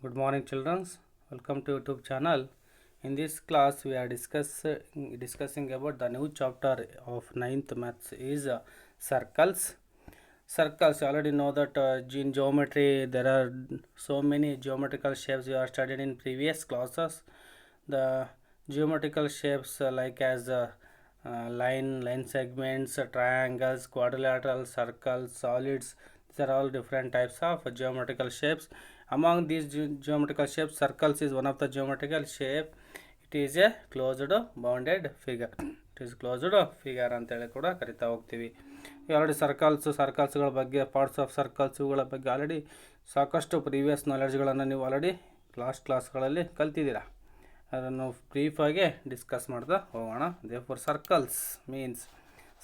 Good morning, children. Welcome to YouTube channel. In this class, we are discussing about the new chapter of ninth maths is circles. Circles. You already know that in geometry there are so many geometrical shapes we are studied in previous classes. The geometrical shapes like as line segments, triangles, quadrilateral, circles, solids. These are all different types of geometrical shapes. Among these geometrical shapes, circles is one of the geometrical shape. It is a closed bounded figure. It is closed figure ಅಂತೇಳಿ ಕೂಡ ಕರಿತಾ ಹೋಗ್ತೀವಿ. Already ಸರ್ಕಲ್ಸ್ಗಳ ಬಗ್ಗೆ parts of circles ಇವುಗಳ ಬಗ್ಗೆ already ಸಾಕಷ್ಟು previous ನಾಲೆಡ್ಜ್ಗಳನ್ನು ನೀವು already ಕ್ಲಾಸ್ಗಳಲ್ಲಿ ಕಲ್ತಿದ್ದೀರಾ. ಅದನ್ನು ಬ್ರೀಫಾಗಿ ಡಿಸ್ಕಸ್ ಮಾಡ್ತಾ ಹೋಗೋಣ. Therefore circles means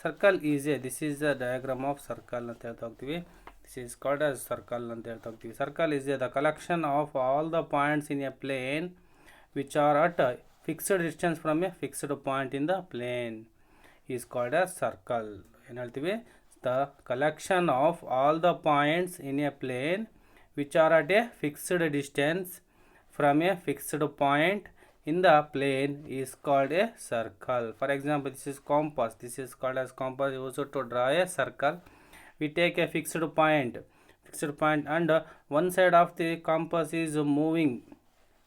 circle is this is the diagram of circle ಅಂತ ಹೇಳ್ತಾ ಹೋಗ್ತೀವಿ. This is called as circle ಅಂತ ಹೇಳ್ತಾ ಹೋಗ್ತೀವಿ. Circle is the collection of all the points in a plane which are at fixed distance from a fixed point in the plane is called as circle. ಏನು ಹೇಳ್ತೀವಿ? The collection of all the points in a plane which are at a fixed distance from a fixed point in the plane is called a circle. For example, this is compass. This is called as compass used to draw a circle. We take a fixed point and one side of the compass is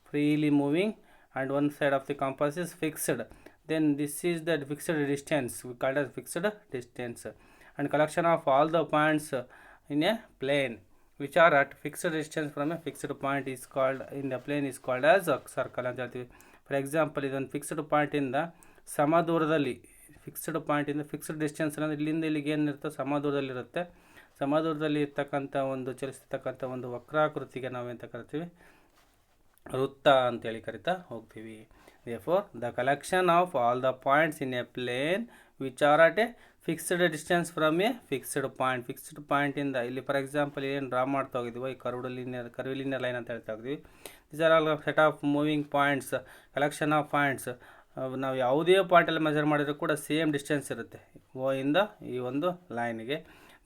freely moving and one side of the compass is fixed. Then this is the fixed distance, we call it as fixed distance. And collection of all the points in a plane which are at fixed distance from a fixed point is called in the plane is called as a circle ಅಂತ ಹೇಳ್ತೀವಿ. For example ಇದೊಂದು fixed ಪಾಯಿಂಟಿಂದ ಸಮದೂರದಲ್ಲಿ fixed distance ಅಂದರೆ ಇಲ್ಲಿಂದ ಇಲ್ಲಿಗೆ ಏನಿರುತ್ತೆ ಸಮದೂರದಲ್ಲಿರುತ್ತೆ. ಸಮದೂರದಲ್ಲಿ ಇರ್ತಕ್ಕಂಥ ಒಂದು ಚಲಿಸ್ತಕ್ಕಂಥ ಒಂದು ವಕ್ರಾಕೃತಿಗೆ ನಾವೇಂತ ಕರಿತೀವಿ? ವೃತ್ತ ಅಂತೇಳಿ ಕರಿತಾ ಹೋಗ್ತೀವಿ. therefore the collection of all the points in a plane which are at a fixed distance from a fixed ಪಾಯಿಂಟಿಂದ ಇಲ್ಲಿ ಫಾರ್ ಎಕ್ಸಾಂಪಲ್ ಏನು ಡ್ರಾ ಮಾಡ್ತಾ ಹೋಗಿದ್ವಿ ಕರ್ವ್ ಲೀನಿಯರ್ ಲೈನ್ ಅಂತ ಹೇಳ್ತಾ ಹೋಗಿದ್ವಿ. These are all set of moving points, collection of points. ನಾವು ಯಾವುದೇ ಪಾಯಿಂಟಲ್ಲಿ ಮೆಜರ್ ಮಾಡಿದರೂ ಕೂಡ ಸೇಮ್ ಡಿಸ್ಟೆನ್ಸ್ ಇರುತ್ತೆ ಓ ಇಂದ ಈ ಒಂದು ಲೈನ್ಗೆ.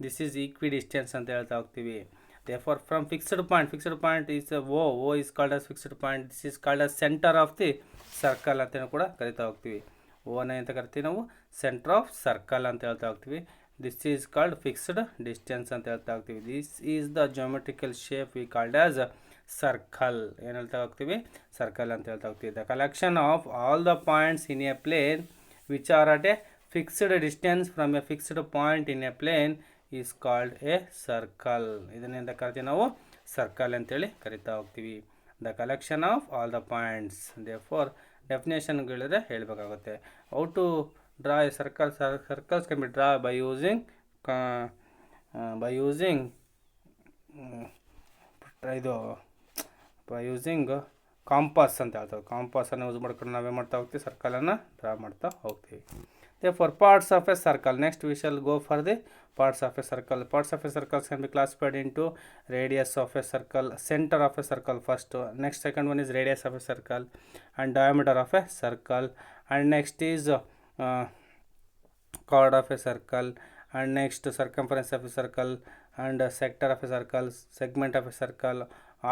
ದಿಸ್ ಈಸ್ ಈಕ್ವಿ ಡಿಸ್ಟೆನ್ಸ್ ಅಂತ ಹೇಳ್ತಾ ಹೋಗ್ತೀವಿ. therefore from fixed point is O is called as fixed point. this is called as center of the circle ಅಂತ ಕೂಡ ಕರಿತಾ ಹೋಗ್ತೀವಿ. ಓನ ಅಂತ ಕರಿತೀವಿ ನಾವು ಸೆಂಟರ್ ಆಫ್ ಸರ್ಕಲ್ ಅಂತ ಹೇಳ್ತಾ ಹೋಗ್ತೀವಿ. This is called fixed distance ಅಂತ ಹೇಳ್ತಾ ಹೋಗ್ತೀವಿ. This is the geometrical shape we called as circle. ಏನು ಹೇಳ್ತಾ ಹೋಗ್ತೀವಿ? ಸರ್ಕಲ್ ಅಂತ ಹೇಳ್ತಾ ಹೋಗ್ತೀವಿ. The collection of all the points in a plane which are at a fixed distance from a fixed point in a plane is called a circle. ಇದನ್ನೆಂತ ಕರಿತೀವಿ ನಾವು? Circle ಅಂತೇಳಿ ಕರಿತಾ ಹೋಗ್ತೀವಿ. The collection of all the points. Therefore ಡೆಫಿನೇಷನ್ಗಳಿದ್ರೆ ಹೇಳಬೇಕಾಗುತ್ತೆ. How to draw a circles can be draw by using compass ಅಂತ ಹೇಳ್ತಾರೆ. ಕಾಂಪಾಸನ್ನು use ಮಾಡ್ಕೊಂಡು ನಾವೇ ಮಾಡ್ತಾ ಹೋಗ್ತೀವಿ, ಸರ್ಕಲನ್ನು ಡ್ರಾ ಮಾಡ್ತಾ ಹೋಗ್ತೀವಿ. therefore parts of a circle. next we shall go for the parts of a circle. Parts of a circle can be classified into radius of a circle, center of a circle first, next second one is radius of a circle and diameter of a circle, and next is chord of a circle, and next circumference of a circle, and sector of a circle, segment of a circle,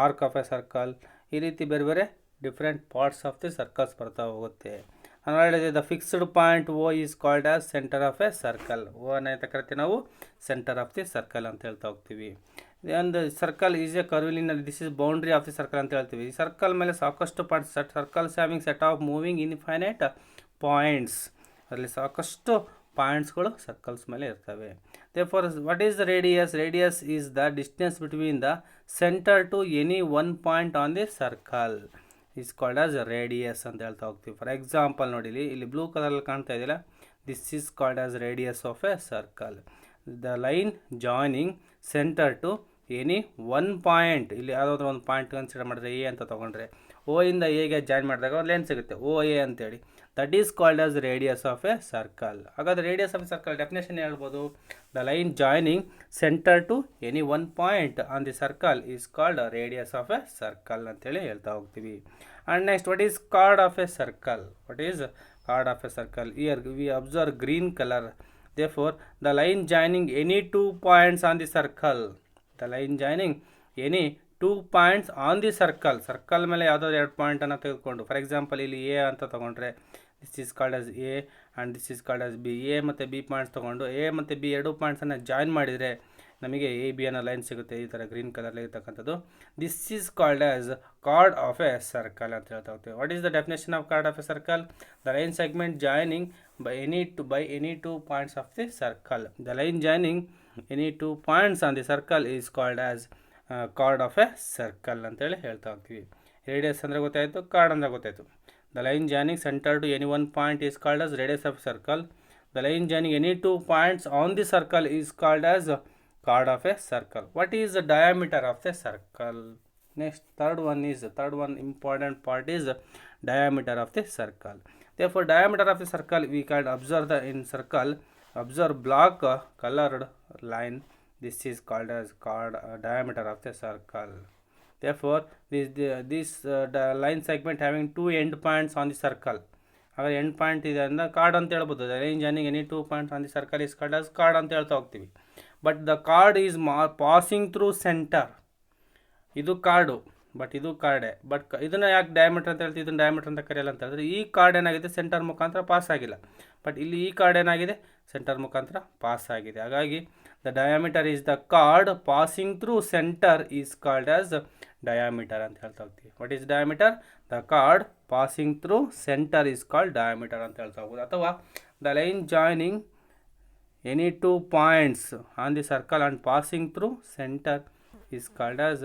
arc of a circle. ಈ ರೀತಿ ಬೇರೆ ಬೇರೆ different parts of the circles ಬರ್ತಾ ಹೋಗುತ್ತೆ. The fixed point O is called as centre of a circle. O ಅಂತ ಕರಿತೀವಿ ನಾವು centre of the circle ಅಂತ ಹೇಳ್ತಾ ಹೋಗ್ತೀವಿ. ಒಂದು ಸರ್ಕಲ್ ಈಸ್ ಎ ಕರ್ವಿಲಿನಲ್ಲಿ this is boundary of the circle ಅಂತ ಹೇಳ್ತೀವಿ. ಈ ಸರ್ಕಲ್ ಮೇಲೆ ಸಾಕಷ್ಟು points, circles having set of moving infinite points. ಅದರಲ್ಲಿ ಸಾಕಷ್ಟು ಪಾಯಿಂಟ್ಸ್ಗಳು ಸರ್ಕಲ್ಸ್ ಮೇಲೆ ಇರ್ತವೆ. therefore what is the radius is the distance between the center to any one point on the circle is called as radius ಅಂತ ಹೇಳ್ತಾ ಹೋಗ್ತೀವಿ. For example ನೋಡಿ ಇಲ್ಲಿ blue ಕಲರಲ್ಲಿ ಕಾಣ್ತಾ ಇದೆಯಲ್ಲ, this is called as radius of a circle. The line joining centre to any one point. ಇಲ್ಲಿ ಯಾವುದಾದ್ರೂ ಒಂದು ಪಾಯಿಂಟ್ ಕನ್ಸಿಡರ್ ಮಾಡಿದ್ರೆ ಎ ಅಂತ ತೊಗೊಂಡ್ರೆ ಓ ಇಂದ ಎಗೆ ಜಾಯಿನ್ ಮಾಡಿದಾಗ ಒಂದು ಲೈನ್ ಸಿಗುತ್ತೆ ಓ ಎ ಅಂತೇಳಿ. That is called as radius of a circle. ಹಾಗಾದರೆ radius of a circle definition ಹೇಳ್ಬೋದು. The line joining centre to any one point on the circle is called radius of a circle ಅಂತೇಳಿ ಹೇಳ್ತಾ ಹೋಗ್ತೀವಿ. And next, what is chord of a circle? What is chord of a circle? Here we observe green color. Therefore, the line joining any two points on the circle. The line joining any 2 points on the circle ಮೇಲೆ ಯಾವುದಾದ್ರು 2 ಪಾಯಿಂಟನ್ನು ತೆಗೆದುಕೊಂಡು, for example ಇಲ್ಲಿ A ಅಂತ ತೊಗೊಂಡ್ರೆ this is called as A and this is called as B. A ಮತ್ತು B points ತೊಗೊಂಡು A ಮತ್ತು B 2 ಪಾಯಿಂಟ್ಸನ್ನು join ಮಾಡಿದರೆ ನಮಗೆ ಎ ಬಿ ಅನ್ನೋ ಲೈನ್ ಸಿಗುತ್ತೆ, ಈ ಥರ ಗ್ರೀನ್ ಕಲರ್ಲಿ ಇರ್ತಕ್ಕಂಥದ್ದು. This is called as chord of a circle ಅಂತ ಹೇಳ್ತಾ ಹೋಗ್ತೀವಿ. What is the definition of card of a circle? The line segment joining by any two points of the circle. The line joining any 2 points on the circle is called as chord of a circle ಅಂತೇಳಿ ಹೇಳ್ತಾ ಹೋಗ್ತೀವಿ. Radius ಅಂದರೆ ಗೊತ್ತಾಯಿತು, card ಅಂದರೆ ಗೊತ್ತಾಯಿತು. The line joining center to any one point is called as radius of circle. The line joining any 2 points on the circle is called as chord of a circle. What is the diameter of the circle? Next, third one important part is diameter of the circle. Therefore, diameter of the circle we can observe observe block colored line. This is called as diameter of the circle. Therefore, this line segment having 2 end points on the circle. ಅವಾಗ end point ಇದೆ ಅಂದರೆ card ಅಂತ ಹೇಳ್ಬೋದು. Line joining any 2 points on the circle is called as card ಅಂತ ಹೇಳ್ತಾ ಹೋಗ್ತೀವಿ. But the card is passing through centre. ಇದು card, but ಇದು ಕಾರ್ಡೆ. ಬಟ್ ಇದನ್ನು ಯಾಕೆ ಡಯಾಮೀಟರ್ ಅಂತ ಹೇಳ್ತೀವಿ, ಇದನ್ನು ಡಯಾಮೀಟರ್ ಅಂತ ಕರೆಯಲ್ಲ ಅಂತ ಹೇಳಿದ್ರೆ ಈ ಕಾರ್ಡ್ ಏನಾಗಿದೆ ಸೆಂಟರ್ ಮುಖಾಂತರ ಪಾಸ್ ಆಗಿಲ್ಲ. ಬಟ್ ಇಲ್ಲಿ ಈ ಕಾರ್ಡ್ ಏನಾಗಿದೆ ಸೆಂಟರ್ ಮುಖಾಂತರ ಪಾಸ್ ಆಗಿದೆ. ಹಾಗಾಗಿ the diameter is the chord passing through centre is called as diameter ಅಂತ ಹೇಳ್ತಾ ಹೋಗ್ತೀವಿ. What is diameter? The chord passing through centre is called diameter ಅಂತ ಹೇಳ್ತಾ ಹೋಗ್ಬೋದು. ಅಥವಾ the line joining any 2 points on the circle and passing through centre is called as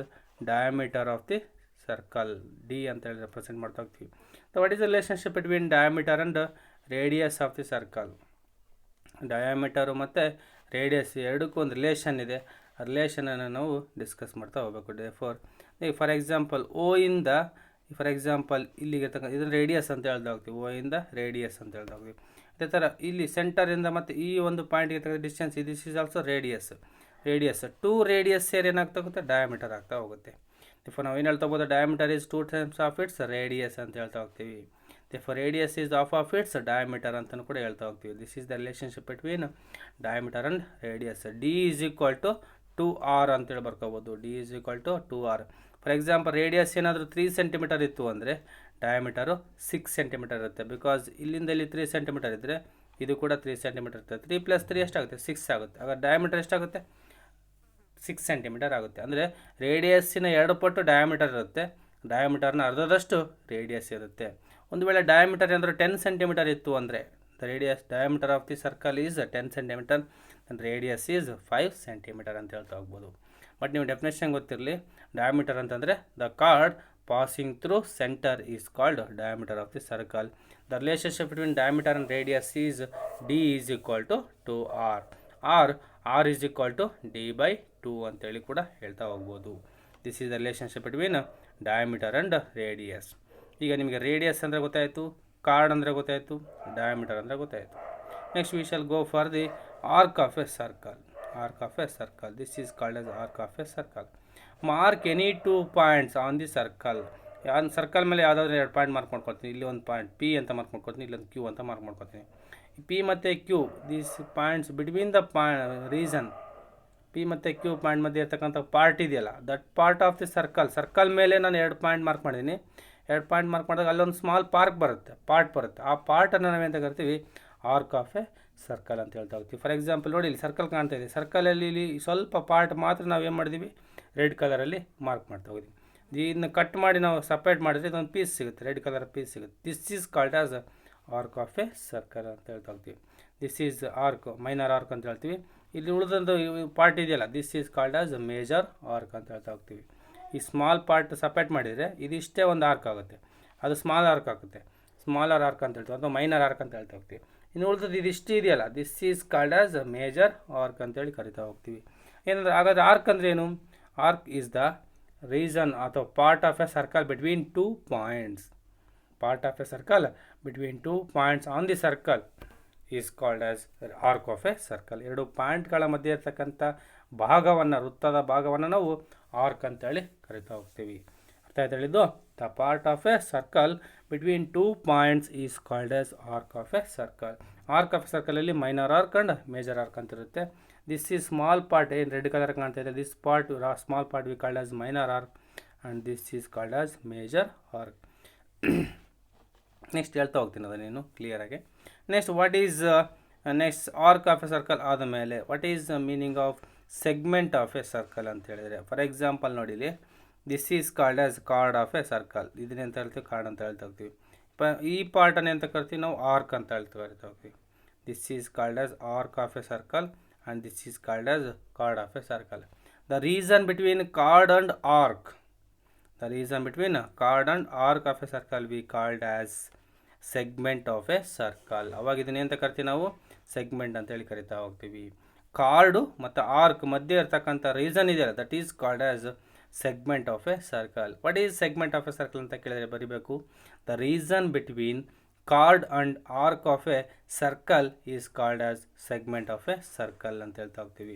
diameter of the circle. D ಅಂತ ಹೇಳಿ represent ಮಾಡ್ತಾ ಹೋಗ್ತೀವಿ. So what is the relationship between diameter and radius of the circle? Diameter ಮತ್ತು radius ಎರಡಕ್ಕೂ ಒಂದು relation ಇದೆ. ಆ ರಿಲೇಷನನ್ನು ನಾವು ಡಿಸ್ಕಸ್ ಮಾಡ್ತಾ ಹೋಗಬೇಕು. ಫಾರ್ ಎಕ್ಸಾಂಪಲ್ ಓ ಇಂದ ಫಾರ್ ಎಕ್ಸಾಂಪಲ್ ಇಲ್ಲಿಗೆ ತಕ್ಕ ಇದನ್ನು ರೇಡಿಯಸ್ ಅಂತ ಹೇಳ್ತಾ ಹೋಗ್ತೀವಿ. ಓ ಇಂದ ರೇಡಿಯಸ್ ಅಂತ ಹೇಳ್ತಾ ಹೋಗ್ತೀವಿ. ಅದೇ ಥರ ಇಲ್ಲಿ ಸೆಂಟರಿಂದ ಮತ್ತು ಈ ಒಂದು ಪಾಯಿಂಟ್ಗೆ ತಕ್ಕ distance this is also radius. 2 radius ಸೇರಿ ಏನಾಗ್ತಾ ಹೋಗುತ್ತೆ ಡಯಾಮೀಟರ್ ಆಗ್ತಾ ಹೋಗುತ್ತೆ. ಇಫ್ ನಾವು ಏನು ಹೇಳ್ತಾ ಹೋಗ್ಬೋದು, diameter is 2 times of its radius ಅಂತ ಹೇಳ್ತಾ ಹೋಗ್ತೀವಿ. For radius is half its diameter ಅಂತಲೂ ಕೂಡ ಹೇಳ್ತಾ ಹೋಗ್ತೀವಿ. This is the relationship between diameter and radius. D is equal to 2r ಅಂತೇಳಿ ಬರ್ಕೋಬೋದು. D is equal to 2r. For example radius ಏನಾದರೂ 3 ಸೆಂಟಿಮೀಟರ್ ಇತ್ತು ಅಂದರೆ ಡಯಾಮೀಟರು 6 ಸೆಂಟಿಮೀಟರ್ ಇರುತ್ತೆ. ಬಿಕಾಸ್ ಇಲ್ಲಿಂದ ಇಲ್ಲಿ 3 ಸೆಂಟಿಮೀಟರ್ ಇದ್ದರೆ ಇದು ಕೂಡ 3 ಸೆಂಟಿಮೀಟರ್ ಇರುತ್ತೆ. 3 + 3 ಎಷ್ಟಾಗುತ್ತೆ? 6 ಆಗುತ್ತೆ. ಆಗ ಡಯಾಮೀಟರ್ ಎಷ್ಟಾಗುತ್ತೆ? 6 ಸೆಂಟಿಮೀಟರ್ ಆಗುತ್ತೆ. ಅಂದರೆ ರೇಡಿಯಸ್ಸಿನ 2 ಪಟ್ಟು ಡಯಾಮೀಟರ್ ಇರುತ್ತೆ, ಡಯಾಮೀಟರ್ನ ಅರ್ಧದಷ್ಟು ರೇಡಿಯಸ್ ಇರುತ್ತೆ. ಒಂದು ವೇಳೆ ಡಯಾಮೀಟರ್ ಏನಾದರೂ 10 ಸೆಂಟಿಮೀಟರ್ ಇತ್ತು ಅಂದರೆ the radius diameter of the circle is 10 centimetre and radius is 5 centimetre ಅಂತ ಹೇಳ್ತಾ ಹೋಗ್ಬೋದು. ಬಟ್ ನೀವು ಡೆಫಿನೇಷನ್ ಗೊತ್ತಿರಲಿ, ಡಯಾಮೀಟರ್ ಅಂತಂದರೆ the chord passing through centre is called diameter of the circle. The relationship between diameter and radius is D is equal to 2r. R is equal to d/2 ಅಂತೇಳಿ ಕೂಡ ಹೇಳ್ತಾ ಹೋಗ್ಬೋದು. This is the relationship between diameter and radius. ಈಗ ನಿಮಗೆ radius ಅಂದರೆ ಗೊತ್ತಾಯಿತು, card ಅಂದರೆ ಗೊತ್ತಾಯಿತು, ಡಯಾಮೀಟರ್ ಅಂದರೆ ಗೊತ್ತಾಯಿತು. Next we shall go for the arc of a circle. Arc of a circle, this is called as arc of a circle. Mark any 2 points on the circle. Circle ಮೇಲೆ ಯಾವುದಾದ್ರೂ 2 point mark ಮಾಡ್ಕೊಳ್ತೀನಿ. ಇಲ್ಲಿ ಒಂದು point P ಅಂತ mark ಮಾಡ್ಕೊಳ್ತೀನಿ, ಇಲ್ಲೊಂದು Q ಅಂತ mark ಮಾಡ್ಕೊಳ್ತೀನಿ. ಪಿ ಮತ್ತು Q these points between the region P ಮತ್ತು ಕ್ಯೂ ಪಾಯಿಂಟ್ ಮಧ್ಯೆ ಇರ್ತಕ್ಕಂಥ ಪಾರ್ಟ್ ಇದೆಯಲ್ಲ, that part of the circle ಮೇಲೆ ನಾನು 2 ಪಾಯಿಂಟ್ ಮಾರ್ಕ್ ಮಾಡಿದ್ದೀನಿ. 2 ಪಾಯಿಂಟ್ ಮಾರ್ಕ್ ಮಾಡಿದಾಗ ಅಲ್ಲೊಂದು ಸ್ಮಾಲ್ ಪಾರ್ಟ್ ಬರುತ್ತೆ. ಆ ಪಾರ್ಟನ್ನು ನಾವೇಂತ ಕರಿತೀವಿ ಆರ್ಕ್ ಆಫ್ ಎ ಸರ್ಕಲ್ ಅಂತ ಹೇಳ್ತಾ ಹೋಗ್ತೀವಿ. ಫಾರ್ ಎಕ್ಸಾಂಪಲ್ ನೋಡಿ, ಇಲ್ಲಿ ಸರ್ಕಲ್ ಕಾಣ್ತಾ ಇದೆ. ಸರ್ಕಲಲ್ಲಿ ಇಲ್ಲಿ ಸ್ವಲ್ಪ ಪಾರ್ಟ್ ಮಾತ್ರ ನಾವು ಏನು ಮಾಡಿದ್ದೀವಿ, ರೆಡ್ ಕಲರಲ್ಲಿ ಮಾರ್ಕ್ ಮಾಡ್ತಾ ಹೋಗಿದ್ದೀವಿ. ಇದನ್ನು ಕಟ್ ಮಾಡಿ ನಾವು ಸಪ್ರೇಟ್ ಮಾಡಿದರೆ ಇದೊಂದು ಪೀಸ್ ಸಿಗುತ್ತೆ, ರೆಡ್ ಕಲರ್ ಪೀಸ್ ಸಿಗುತ್ತೆ. This is called as arc of a circle ಅಂತ ಹೇಳ್ತಾ ಹೋಗ್ತೀವಿ. This is arc, minor arc ಅಂತ ಹೇಳ್ತೀವಿ. ಇಲ್ಲಿ ಉಳಿದೊಂದು ಪಾರ್ಟ್ ಇದೆಯಲ್ಲ, this is called as major arc ಅಂತ ಹೇಳ್ತಾ ಹೋಗ್ತೀವಿ. ಈ ಸ್ಮಾಲ್ ಪಾರ್ಟ್ ಸಪ್ರೇಟ್ ಮಾಡಿದರೆ ಇದಿಷ್ಟೇ ಒಂದು ಆರ್ಕ್ ಆಗುತ್ತೆ, ಅದು ಸ್ಮಾಲ್ ಆರ್ಕ್ ಆಗುತ್ತೆ, ಸ್ಮಾಲರ್ ಆರ್ಕ್ ಅಂತ ಹೇಳ್ತೀವಿ, ಅಥವಾ ಮೈನರ್ ಆರ್ಕ್ ಅಂತ ಹೇಳ್ತಾ ಹೋಗ್ತೀವಿ. ಇನ್ನು ಉಳಿದದ್ದು ಇದಿಷ್ಟು ಇದೆಯಲ್ಲ, this is called as major arc ಅಂತೇಳಿ ಕರಿತಾ ಹೋಗ್ತೀವಿ. ಏನಂದರೆ ಹಾಗಾದರೆ ಆರ್ಕ್ ಅಂದರೆ ಏನು? ಆರ್ಕ್ ಈಸ್ ದ ರೀಸನ್ ಅಥವಾ part of a circle between 2 points. Part of a circle between 2 points on the circle is called as arc of a circle. 2 ಪಾಯಿಂಟ್ಗಳ ಮಧ್ಯೆ ಇರ್ತಕ್ಕಂಥ ಭಾಗವನ್ನು, ವೃತ್ತದ ಭಾಗವನ್ನು ನಾವು ಆರ್ಕ್ ಅಂತೇಳಿ ಕರಿತಾ ಹೋಗ್ತೀವಿ. ಅರ್ಥ ಆಯ್ತು ಹೇಳಿದ್ದು? The part of a circle between 2 points is called as arc of a circle. Arc of a ಸರ್ಕಲಲ್ಲಿ minor arc and major arc ಅಂತ ಇರುತ್ತೆ. ದಿಸ್ ಈಸ್ ಸ್ಮಾಲ್ ಪಾರ್ಟ್, ಏನು ರೆಡ್ ಕಲರ್ ಕಾಣ್ತಾ ಇದೆ, this part small part we called as minor arc, and this is called as major arc. Next ಹೇಳ್ತಾ ಹೋಗ್ತೀನಿ ಅದನ್ನೇನು ಕ್ಲಿಯರಾಗಿ. Next what is next arc of a circle ಆದಮೇಲೆ what is the meaning of segment of a circle ಅಂತ ಹೇಳಿದರೆ, for example ನೋಡಿಲಿ, this is called as chord of a circle. ಇದನ್ನೇ ಅಂತ ಹೇಳ್ತೀವಿ, ಕಾರ್ಡ್ ಅಂತ ಹೇಳ್ತಾ ಹೋಗ್ತೀವಿ. ಈ ಪಾರ್ಟನ್ನು ಅಂತ ಕರಿತೀವಿ ನಾವು ಆರ್ಕ್ ಅಂತ ಕರಿತಾ ಹೋಗ್ತೀವಿ. This is called as arc of a circle and this is called as chord of a circle. The region between chord and arc, the region between chord and arc of a circle we called as segment of a circle. ಅವಾಗ ಇದನ್ನ ಅಂತ ಕರಿತೀವಿ ನಾವು segment ಅಂತ ಹೇಳಿ ಕರಿತಾ ಹೋಗ್ತೀವಿ. Card ಮತ್ತು ಆರ್ಕ್ ಮಧ್ಯೆ ಇರ್ತಕ್ಕಂಥ ರೀಸನ್ ಇದೆಯಲ್ಲ, that is called as segment of a circle. What is segment of a circle ಅಂತ ಕೇಳಿದರೆ ಬರಿಬೇಕು, the region between chord and arc of a circle is called as segment of a circle ಅಂತ ಹೇಳ್ತಾ ಹೋಗ್ತೀವಿ.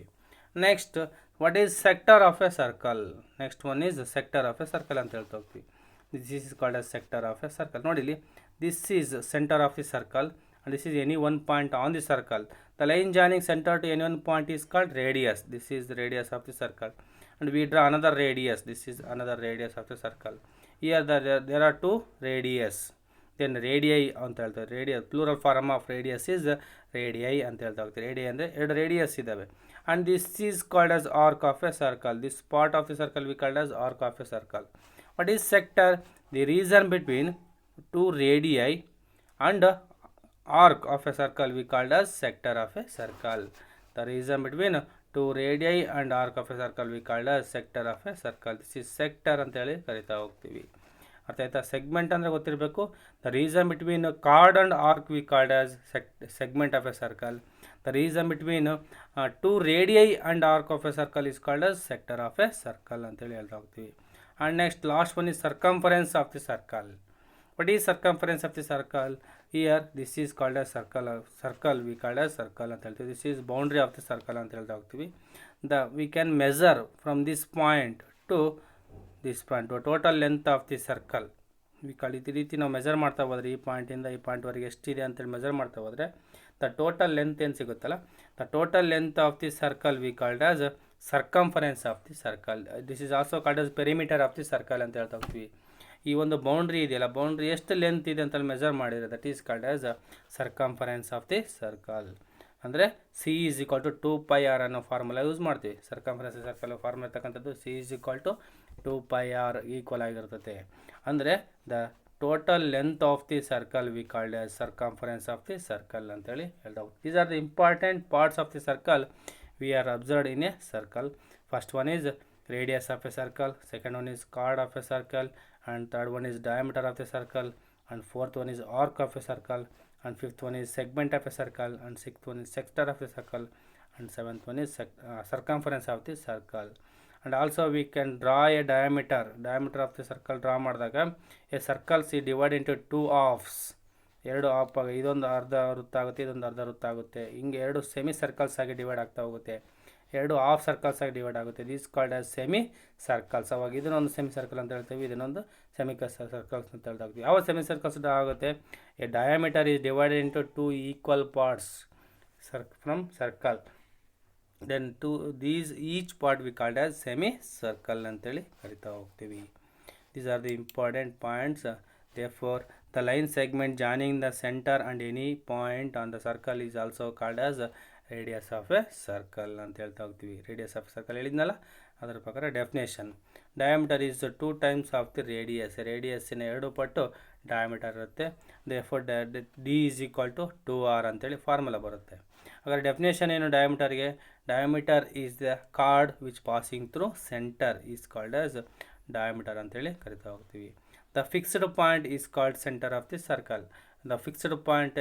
Next what is sector of a circle, next one is sector of a circle ಅಂತ ಹೇಳ್ತಾ ಹೋಗ್ತೀವಿ. This is called as sector of a circle. ನೋಡಿಲಿ, this is centre of the circle and this is any one point on the circle. The line joining center to any one point is called radius. This is the radius of the circle, and we draw another radius. This is another radius of the circle. Here there are two radius. Then radii ಅಂತ ಹೇಳ್ತಾರೆ. Radius plural form of radius is radii ಅಂತ ಹೇಳ್ತಾ ಹೋಗ್ತೀವಿ. Radii ಅಂದರೆ ಎರಡು radius ಇದ್ದಾವೆ. And this is called as arc of a circle. This part of the circle we called as arc of a circle. What is sector? The region between two radii and arc of a circle we called as sector of a circle. The region between two radii and arc of a circle we called as sector of a circle. This is sector ಅಂತ ಹೇಳಿ ಕರಿತಾ ಹೋಗ್ತೀವಿ. ಅರ್ಥ ಆಯ್ತಾ? Segment ಅಂದರೆ ಗೊತ್ತಿರಬೇಕು. The region between card and arc we called as segment of a circle. The region between two radii and arc of a circle is called as sector of a circle ಅಂತೇಳಿ ಹೇಳ್ತಾ ಹೋಗ್ತೀವಿ. And next last one is circumference of the circle. What is circumference of the circle? Here this is called as circle we called as circle ಅಂತ ಹೇಳ್ತೀವಿ. This is boundary of the circle ಅಂತ ಹೇಳ್ತಾ ಹೋಗ್ತೀವಿ. We can measure from this point to this point the total length of the circle. ಈ ರೀತಿ ನಾವು measure ಮಾಡ್ತಾ ಹೋದರೆ ಈ ಪಾಯಿಂಟಿಂದ ಈ ಪಾಯಿಂಟ್ವರೆಗೆ ಎಷ್ಟಿದೆ ಅಂತೇಳಿ ಮೆಜರ್ ಮಾಡ್ತಾ ಹೋದರೆ ದ ಟೋಟಲ್ ಲೆಂತ್ ಏನು ಸಿಗುತ್ತಲ್ಲ, the total length of the circle we called as circumference of the circle. This is also called as perimeter of the circle ಅಂತ ಹೇಳ್ತಾ ಹೋಗ್ತೀವಿ. ಈ ಒಂದು ಬೌಂಡ್ರಿ ಇದೆಯಲ್ಲ, ಬೌಂಡ್ರಿ ಎಷ್ಟು ಲೆಂತ್ ಇದೆ ಅಂತ ಮೆಜರ್ ಮಾಡಿದರೆ that is called as circumference of the circle. ಅಂದರೆ C is equal to 2πr ಅನ್ನೋ ಫಾರ್ಮುಲಾ ಯೂಸ್ ಮಾಡ್ತೀವಿ. ಸರ್ಕಂಫರೆನ್ಸ್ ಸರ್ಕಲ್ ಫಾರ್ಮುಲಾ ಇರ್ತಕ್ಕಂಥದ್ದು C is equal to 2πr equal ಆಗಿರ್ತದೆ. ಅಂದರೆ the total length of the circle we called as circumference of the circle ಅಂತೇಳಿ ಹೇಳ್ತಾ ಹೋಗ್ತೀವಿ. These are the important parts of the circle we are observed in a circle. First one is radius of a circle, second one is chord of a circle, and third one is diameter of the circle, and fourth one is arc of a circle, and fifth one is segment of a circle, and sixth one is sector of a circle, and seventh one is circumference of the circle. And also we can draw a diameter of the circle draw ಮಾಡಿದಾಗ a circle is divided into two halves. ಎರಡು half ಆಗಿ ಇದೊಂದು ಅರ್ಧ ವೃತ್ತ ಆಗುತ್ತೆ, ಇದೊಂದು ಅರ್ಧ ವೃತ್ತ ಆಗುತ್ತೆ. ಹಿಂಗೆ ಎರಡು ಸೆಮಿ ಸರ್ಕಲ್ಸ್ ಆಗಿ ಡಿವೈಡ್ ಆಗ್ತಾ ಹೋಗುತ್ತೆ, ಎರಡು ಹಾಫ್ ಸರ್ಕಲ್ಸ್ ಆಗಿ ಡಿವೈಡ್ ಆಗುತ್ತೆ. This called as semi circles. ಅವಾಗ ಇದನ್ನೊಂದು ಸೆಮಿ ಸರ್ಕಲ್ ಅಂತ ಹೇಳ್ತೀವಿ, ಇದನ್ನೊಂದು ಸೆಮಿ ಸರ್ಕಲ್ಸ್ ಅಂತ ಹೇಳ್ತಾ ಹೋಗ್ತೀವಿ. ಯಾವ ಸೆಮಿ ಸರ್ಕಲ್ಸ್ ಆಗುತ್ತೆ? A diameter is divided into two equal parts from circle. Then these each part we called as semi circle ಅಂತೇಳಿ ಕರಿತಾ ಹೋಗ್ತೀವಿ. These are the important points. Therefore, the line segment joining the center and any point on the circle is also called as radius of a circle ಅಂತ ಹೇಳ್ತಾ ಹೋಗ್ತೀವಿ. Radius of circle ಹೇಳಿದ್ನಲ್ಲ, ಅದರ ಪ್ರಕಾರ definition. Diameter is 2 times of the radius. ರೇಡಿಯಸ್ಸಿನ 2 ಪಟ್ಟು diameter ಇರುತ್ತೆ. Therefore D is equal to 2r ಅಂತೇಳಿ ಫಾರ್ಮುಲಾ ಬರುತ್ತೆ. ಹಾಗಾದ್ರೆ ಡೆಫಿನೇಷನ್ ಏನು ಡಯಾಮೀಟರ್ಗೆ? Diameter is the chord which passing through centre is called as diameter ಅಂತೇಳಿ ಕರಿತಾ ಹೋಗ್ತೀವಿ. The fixed point is called centre of the circle. The fixed point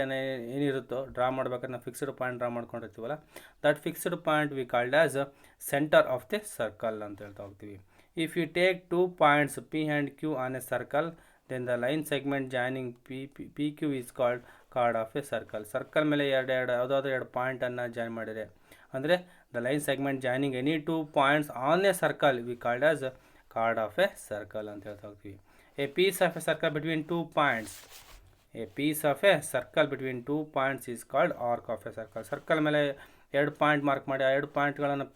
ಏನಿರುತ್ತೋ draw ಮಾಡ್ಬೇಕಾದ್ರೆ ನಾವು ಫಿಕ್ಸ್ಡ್ ಪಾಯಿಂಟ್ ಡ್ರಾ ಮಾಡ್ಕೊಂಡಿರ್ತೀವಲ್ಲ, that fixed point we called as centre of the circle ಅಂತ ಹೇಳ್ತಾ ಹೋಗ್ತೀವಿ. If you take 2 points P and Q on a circle, then the line segment joining P Q is called chord of a circle. Circle ಮೇಲೆ ಯಾವುದಾದ್ರೂ 2 ಪಾಯಿಂಟನ್ನು join ಮಾಡಿದರೆ ಅಂದರೆ the line segment joining any 2 points on a circle we called as chord of a circle ಅಂತ ಹೇಳ್ತಾ ಹೋಗ್ತೀವಿ. A piece of a circle between 2 points. A piece of a circle between 2 points is called arc of a circle. Circle ಮೇಲೆ ಎರಡು point mark ಮಾಡಿ ಆ ಎರಡು ಪಾಯಿಂಟ್ಗಳನ್ನು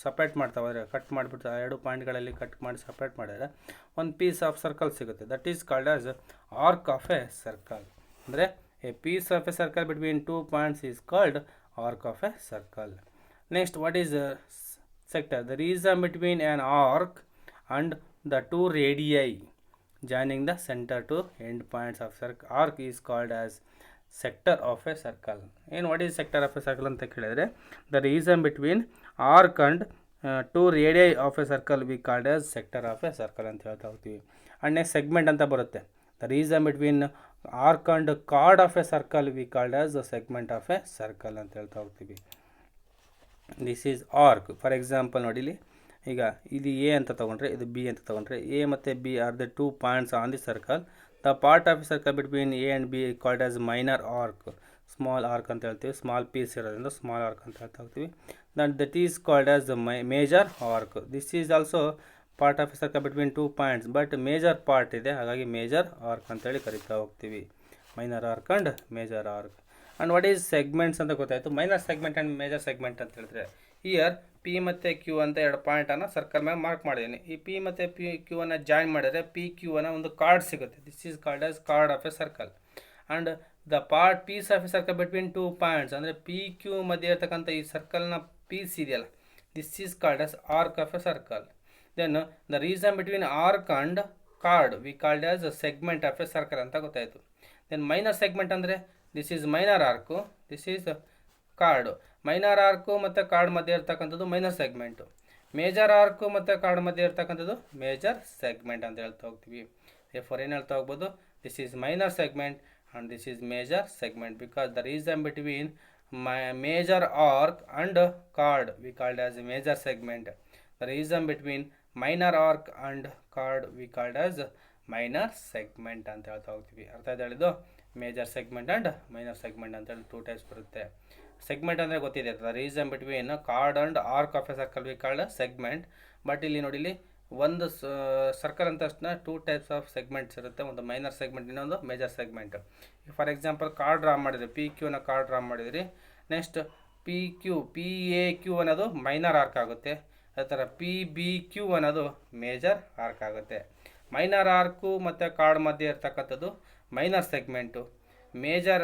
separate ಮಾಡ್ತಾವೆ, ಕಟ್ ಮಾಡಿಬಿಟ್ಟು ಆ ಎರಡು ಪಾಯಿಂಟ್ಗಳಲ್ಲಿ ಕಟ್ ಮಾಡಿ ಸಪ್ರೇಟ್ ಮಾಡಿದರೆ ಒಂದು ಪೀಸ್ ಆಫ್ ಸರ್ಕಲ್ ಸಿಗುತ್ತೆ. That is called as arc of a circle. ಅಂದರೆ a piece of a circle between two points is called arc of a circle. Next, what is sector? The region between an arc and the two radii joining the center to end points of arc is called as sector of a circle. And what is sector of a circle ಅಂತ ಕೇಳಿದರೆ, the region between arc and two radii of a circle we called as sector of a circle ಅಂತ ಹೇಳ್ತಾ ಹೋಗ್ತೀವಿ. and next segment ಅಂತ ಬರುತ್ತೆ. the region between arc and chord of a circle we called as the segment of a circle ಅಂತ ಹೇಳ್ತಾ ಹೋಗ್ತೀವಿ. This is arc. For example ನೋಡಿಲಿ, ಈಗ ಇದು ಎ ಅಂತ ತೊಗೊಂಡ್ರೆ ಇದು ಬಿ ಅಂತ ತೊಗೊಂಡ್ರೆ ಎ ಮತ್ತು B are the two points on the circle. The part of circle between A and be called as minor arc, small arc ಅಂತ ಹೇಳ್ತೀವಿ. ಸ್ಮಾಲ್ ಪೀಸ್ ಇರೋದ್ರಿಂದ ಸ್ಮಾಲ್ ಆರ್ಕ್ ಅಂತ ಹೇಳ್ತಾ ಹೋಗ್ತೀವಿ. That is called as the major arc. This is also part of circle between two points, but major part ಇದೆ, ಹಾಗಾಗಿ major arc ಅಂತೇಳಿ ಕರಿತಾ ಹೋಗ್ತೀವಿ. Minor arc and major arc. And what is segments ಅಂತ ಗೊತ್ತಾಯಿತು. Minor segment and major segment ಅಂತ ಹೇಳಿದ್ರೆ, year P ಮತ್ತು ಕ್ಯೂ ಅಂತ ಎರಡು ಪಾಯಿಂಟನ್ನು ಸರ್ಕಲ್ ಮೇಲೆ ಮಾರ್ಕ್ ಮಾಡಿದ್ದೀನಿ. ಈ ಪಿ ಮತ್ತು ಕ್ಯೂ ಅನ್ನು ಜಾಯಿನ್ ಮಾಡಿದರೆ ಪಿ ಕ್ಯೂ ಅನ್ನೋ ಒಂದು ಕಾರ್ಡ್ ಸಿಗುತ್ತೆ. This is called as chord of a circle. And the part piece of a circle between two points, ಅಂದರೆ ಪಿ ಕ್ಯೂ ಮಧ್ಯೆ ಇರ್ತಕ್ಕಂಥ ಈ ಸರ್ಕಲ್ನ ಪೀಸ್ ಇದೆಯಲ್ಲ, this is called as arc of a circle. Then the region between arc and chord we called as segment of a circle ಅಂತ ಗೊತ್ತಾಯಿತು. Then minor segment ಅಂದರೆ this is minor arc, this is chord. Minor arc ಮತ್ತು chord ಮಧ್ಯೆ ಇರ್ತಕ್ಕಂಥದ್ದು minor segment. Major arc ಮತ್ತು chord ಮಧ್ಯೆ ಇರ್ತಕ್ಕಂಥದ್ದು major segment ಅಂತ ಹೇಳ್ತಾ ಹೋಗ್ತೀವಿ. ಫಾರ್ ಏನು ಹೇಳ್ತಾ ಹೋಗ್ಬೋದು, this is minor segment and this is major segment because the region between major arc and chord we called as major segment. The region between minor arc and chord we called as minor segment ಅಂತ ಹೇಳ್ತಾ ಹೋಗ್ತೀವಿ. ಅರ್ಥ ಇದೆ ಹೇಳಿದ್ದು? Major segment and minor segment ಅಂತೇಳಿ two types ಬರುತ್ತೆ. Segment ಅಂದರೆ ಗೊತ್ತಿದೆ, the region between card and arc of a circle we called segment. But ಇಲ್ಲಿ ನೋಡಿ, ಇಲ್ಲಿ ಒಂದು ಸರ್ಕಲ್ ಅಂತ ತಕ್ಷಣ ಟೂ ಟೈಪ್ಸ್ ಆಫ್ ಸೆಗ್ಮೆಂಟ್ಸ್ ಇರುತ್ತೆ, ಒಂದು ಮೈನರ್ ಸೆಗ್ಮೆಂಟ್, ಇನ್ನೊಂದು major segment. For example chord draw ಮಾಡಿದ್ರಿ, ಪಿ ಕ್ಯೂನ ಕಾರ್ಡ್ ಡ್ರಾ ಮಾಡಿದ್ರಿ. ನೆಕ್ಸ್ಟ್ ಪಿ ಎ ಕ್ಯೂ ಅನ್ನೋದು ಮೈನರ್ ಆರ್ಕ್ ಆಗುತ್ತೆ. ಅದೇ ಥರ ಪಿ ಬಿ ಕ್ಯೂ ಅನ್ನೋದು ಮೇಜರ್ ಆರ್ಕ್ ಆಗುತ್ತೆ. ಮೈನರ್ ಆರ್ಕು ಮತ್ತು ಕಾರ್ಡ್ ಮಧ್ಯೆ ಇರ್ತಕ್ಕಂಥದ್ದು minor segment. Major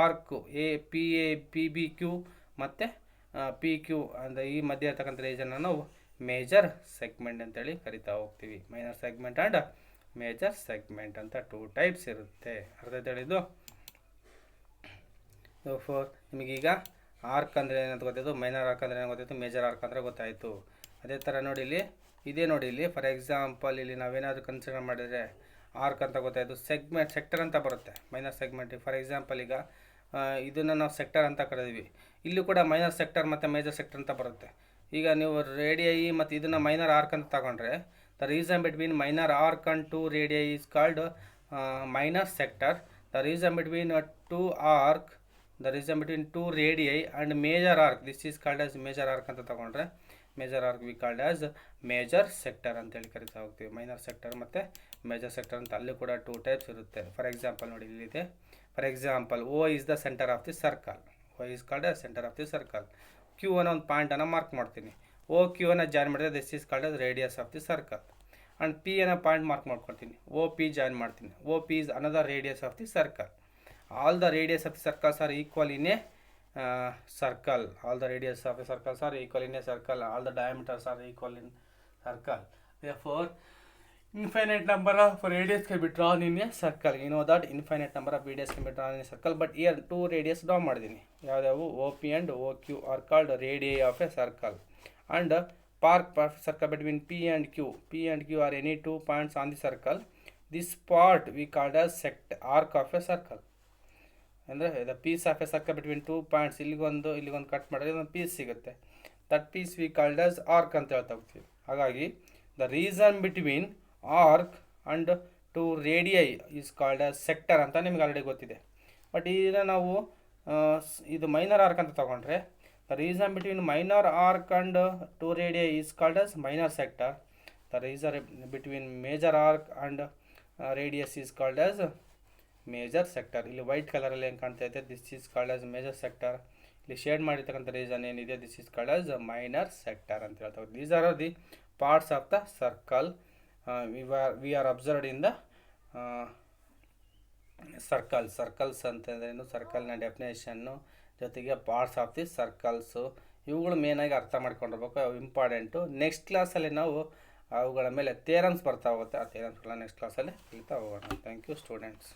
arc P B Q ಮತ್ತು ಪಿ ಕ್ಯೂ ಅಂದರೆ ಈ ಮಧ್ಯೆ ಇರ್ತಕ್ಕಂಥ ರೀಜನ್ನ ನಾವು ಮೇಜರ್ ಸೆಗ್ಮೆಂಟ್ ಅಂತೇಳಿ ಕರಿತಾ ಹೋಗ್ತೀವಿ. Minor segment and major segment ಅಂತ ಟೂ ಟೈಪ್ಸ್ ಇರುತ್ತೆ. ಅರ್ಥ ಹೇಳಿದ್ದು? ಫೋರ್ ನಿಮಗೀಗ ಆರ್ಕ್ ಅಂದರೆ ಏನಂತ ಗೊತ್ತಾಯಿತು, ಮೈನರ್ ಆರ್ಕ್ ಅಂದರೆ ಏನು ಗೊತ್ತಾಯಿತು, ಮೇಜರ್ ಆರ್ಕ್ ಅಂದರೆ ಗೊತ್ತಾಯಿತು. ಅದೇ ಥರ ನೋಡಿ ಇಲ್ಲಿ ಇದೇ ನೋಡಿ, ಇಲ್ಲಿ ಫಾರ್ ಎಕ್ಸಾಂಪಲ್ ಇಲ್ಲಿ ನಾವೇನಾದರೂ ಕನ್ಸಿಡರ್ ಮಾಡಿದರೆ ಆರ್ಕ್ ಅಂತ ಗೊತ್ತಾಯಿತು. ಸೆಕ್ಟರ್ ಅಂತ ಬರುತ್ತೆ ಮೈನರ್ ಸೆಗ್ಮೆಂಟ್. ಫಾರ್ ಎಕ್ಸಾಂಪಲ್ ಈಗ ಇದನ್ನು ನಾವು ಸೆಕ್ಟರ್ ಅಂತ ಕರೆದಿವಿ, ಇಲ್ಲೂ ಕೂಡ ಮೈನರ್ ಸೆಕ್ಟರ್ ಮತ್ತು ಮೇಜರ್ ಸೆಕ್ಟರ್ ಅಂತ ಬರುತ್ತೆ. ಈಗ ನೀವು ರೇಡಿಯೈ ಮತ್ತು ಇದನ್ನು ಮೈನರ್ ಆರ್ಕ್ ಅಂತ ತಗೊಂಡ್ರೆ, the region between minor arc and two radii is called minor sector. The region between two arc, the region between two radii and major arc, this is called as major arc ಅಂತ ತಗೊಂಡ್ರೆ major arc we called as major sector ಅಂತೇಳಿ ಕರಿತಾ ಹೋಗ್ತೀವಿ. Minor sector ಮತ್ತು major sector ಅಂತ ಅಲ್ಲಿ ಕೂಡ two types ಇರುತ್ತೆ. ಫಾರ್ ಎಕ್ಸಾಂಪಲ್ ನೋಡಿ ಇಲ್ಲಿದೆ. For example O is the centre of the circle, O is called as centre of the circle. Q ಅನ್ನೋ ಒಂದು ಪಾಯಿಂಟನ್ನು ಮಾರ್ಕ್ ಮಾಡ್ತೀನಿ. ಓ ಕ್ಯೂ ಅನ್ನು ಜಾಯಿನ್ ಮಾಡಿದ್ರೆ this is called as radius of the circle. And P ಅನ್ನೋ point mark ಮಾಡ್ಕೊಳ್ತೀನಿ, O P join ಮಾಡ್ತೀನಿ. O P is another radius of the circle. All the radius of the circles are equal in a circle. All the radius of a circles are equal in a circle. All the diameters are equal in circle. Therefore, infinite number of radius can be drawn in a circle. You know that infinite number of radius can be drawn in a circle. But here two radius draw ಮಾಡಿದ್ದೀನಿ. ಯಾವ್ಯಾವು OP and OQ are called radii of a circle. And part of circle between P and Q are any two points on the circle. This part we called as arc of a circle. ಅಂದರೆ the piece of a circle between two points, ಇಲ್ಲಿಗೊಂದು cut ಮಾಡಿದ್ರೆ ಒಂದು ಪೀಸ್ ಸಿಗುತ್ತೆ. That piece we called as arc ಅಂತ ಹೇಳ್ತಾ ಹೋಗ್ತೀವಿ. ಹಾಗಾಗಿ the region between arc and two radii is called as sector ಅಂತ ನಿಮ್ಗೆ ಆಲ್ರೆಡಿ ಗೊತ್ತಿದೆ. ಬಟ್ ಇದನ್ನು ನಾವು ಇದು ಮೈನರ್ ಆರ್ಕ್ ಅಂತ ತಗೊಂಡ್ರೆ, the region between minor arc and two radii is called as minor sector. The region between major arc and radius is called as major sector. ಇಲ್ಲಿ white ಕಲರಲ್ಲಿ ಏನು ಕಾಣ್ತಾ ಇದೆ, this is called as major sector. ಇಲ್ಲಿ shade ಮಾಡಿರ್ತಕ್ಕಂಥ region ಏನಿದೆ, this is called as minor sector ಅಂತ ಹೇಳ್ತಾರೆ. These are the parts of the circle we are observed in the circles ಅಂತಂದ್ರೇನು, ಸರ್ಕಲ್ನ ಡೆಫಿನೇಷನ್ನು ಜೊತೆಗೆ ಪಾರ್ಟ್ಸ್ ಆಫ್ ದಿ ಸರ್ಕಲ್ಸು, ಇವುಗಳು ಮೇನಾಗಿ ಅರ್ಥ ಮಾಡ್ಕೊಂಡಿರ್ಬೇಕು, ಅವು ಇಂಪಾರ್ಟೆಂಟು. ನೆಕ್ಸ್ಟ್ ಕ್ಲಾಸಲ್ಲಿ ನಾವು ಅವುಗಳ ಮೇಲೆ ಥಿಯರಮ್ಸ್ ಬರ್ತಾ ಹೋಗುತ್ತೆ, ಆ ಥಿಯರಮ್ಸ್ಗಳನ್ನ ನೆಕ್ಸ್ಟ್ ಕ್ಲಾಸಲ್ಲಿ ಕಲಿತಾ ಹೋಗೋಣ. Thank you students.